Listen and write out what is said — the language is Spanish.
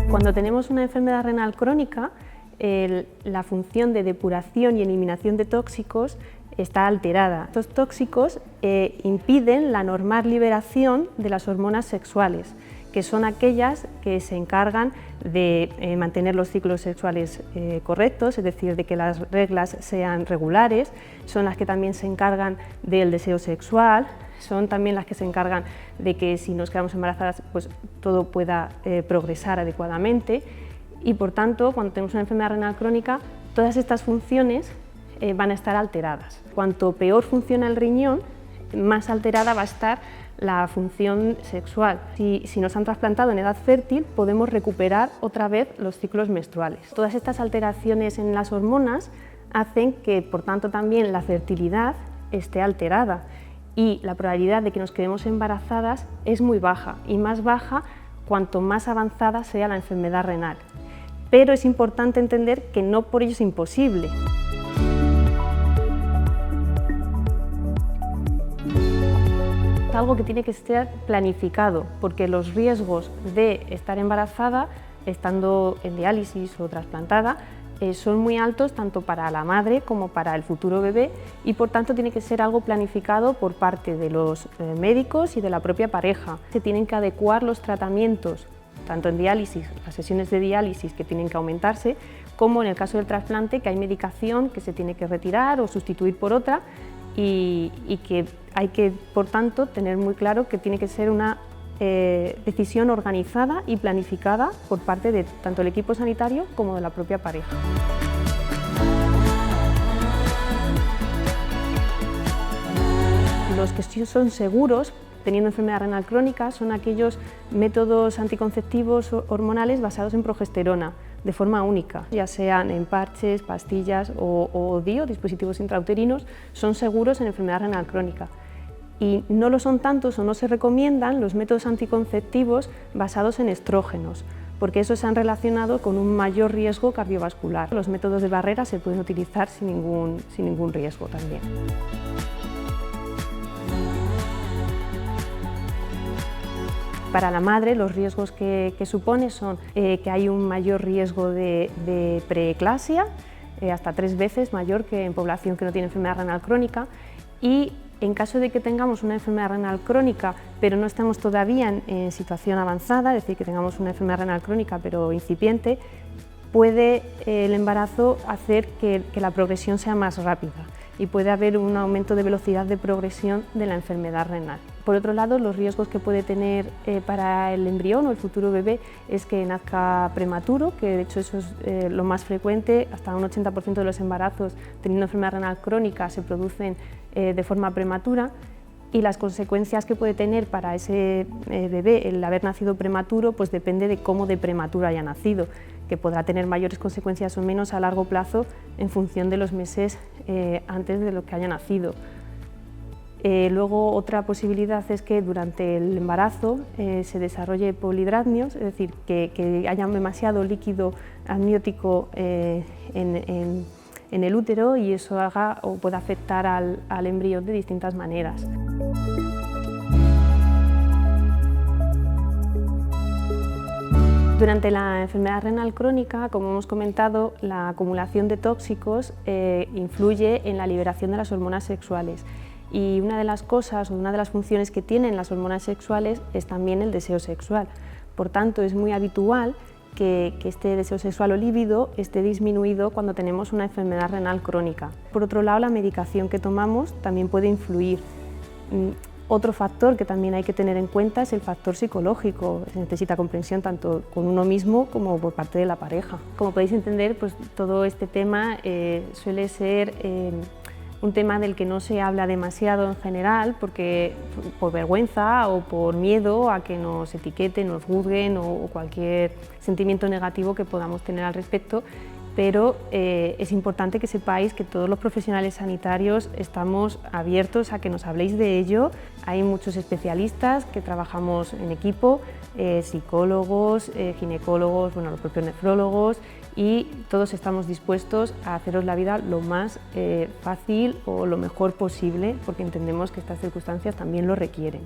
Cuando tenemos una enfermedad renal crónica, la función de depuración y eliminación de tóxicos está alterada. Estos tóxicos impiden la normal liberación de las hormonas sexuales, que son aquellas que se encargan de mantener los ciclos sexuales correctos, es decir, de que las reglas sean regulares, son las que también se encargan del deseo sexual, son también las que se encargan de que si nos quedamos embarazadas pues todo pueda progresar adecuadamente, y por tanto cuando tenemos una enfermedad renal crónica todas estas funciones van a estar alteradas. Cuanto peor funciona el riñón, más alterada va a estar la función sexual. Si nos han trasplantado en edad fértil, podemos recuperar otra vez los ciclos menstruales. Todas estas alteraciones en las hormonas hacen que, por tanto, también la fertilidad esté alterada y la probabilidad de que nos quedemos embarazadas es muy baja, y más baja cuanto más avanzada sea la enfermedad renal. Pero es importante entender que no por ello es imposible. Es algo que tiene que ser planificado, porque los riesgos de estar embarazada, estando en diálisis o trasplantada, son muy altos tanto para la madre como para el futuro bebé, y por tanto tiene que ser algo planificado por parte de los médicos y de la propia pareja. Se tienen que adecuar los tratamientos, tanto en diálisis, las sesiones de diálisis que tienen que aumentarse, como en el caso del trasplante, que hay medicación que se tiene que retirar o sustituir por otra, y que hay que, por tanto, tener muy claro que tiene que ser una decisión organizada y planificada por parte de tanto el equipo sanitario como de la propia pareja. Los que sí son seguros teniendo enfermedad renal crónica son aquellos métodos anticonceptivos hormonales basados en progesterona de forma única, ya sean en parches, pastillas o DIU, dispositivos intrauterinos, son seguros en enfermedad renal crónica. Y no lo son tantos o no se recomiendan los métodos anticonceptivos basados en estrógenos, porque esos se han relacionado con un mayor riesgo cardiovascular. Los métodos de barrera se pueden utilizar sin ningún riesgo también. Para la madre, los riesgos que supone son que hay un mayor riesgo de preeclampsia, hasta 3 veces mayor que en población que no tiene enfermedad renal crónica, y en caso de que tengamos una enfermedad renal crónica pero no estemos todavía en situación avanzada, es decir, que tengamos una enfermedad renal crónica pero incipiente, puede el embarazo hacer que la progresión sea más rápida y puede haber un aumento de velocidad de progresión de la enfermedad renal. Por otro lado, los riesgos que puede tener para el embrión o el futuro bebé es que nazca prematuro, que de hecho eso es lo más frecuente, hasta un 80% de los embarazos teniendo enfermedad renal crónica se producen de forma prematura, y las consecuencias que puede tener para ese bebé el haber nacido prematuro pues depende de cómo de prematuro haya nacido, que podrá tener mayores consecuencias o menos a largo plazo en función de los meses antes de lo que haya nacido. Luego otra posibilidad es que durante el embarazo se desarrolle polidraznios, es decir, que haya demasiado líquido amniótico en el útero, y eso haga o pueda afectar al embrión de distintas maneras. Durante la enfermedad renal crónica, como hemos comentado, la acumulación de tóxicos influye en la liberación de las hormonas sexuales, y una de las cosas o una de las funciones que tienen las hormonas sexuales es también el deseo sexual. Por tanto, es muy habitual que este deseo sexual o líbido esté disminuido cuando tenemos una enfermedad renal crónica. Por otro lado, la medicación que tomamos también puede influir. Otro factor que también hay que tener en cuenta es el factor psicológico. Se necesita comprensión tanto con uno mismo como por parte de la pareja. Como podéis entender, pues todo este tema suele ser un tema del que no se habla demasiado en general, porque por vergüenza o por miedo a que nos etiqueten, nos juzguen o cualquier sentimiento negativo que podamos tener al respecto, pero es importante que sepáis que todos los profesionales sanitarios estamos abiertos a que nos habléis de ello. Hay muchos especialistas que trabajamos en equipo, psicólogos, ginecólogos, bueno, los propios nefrólogos, y todos estamos dispuestos a haceros la vida lo más fácil o lo mejor posible, porque entendemos que estas circunstancias también lo requieren.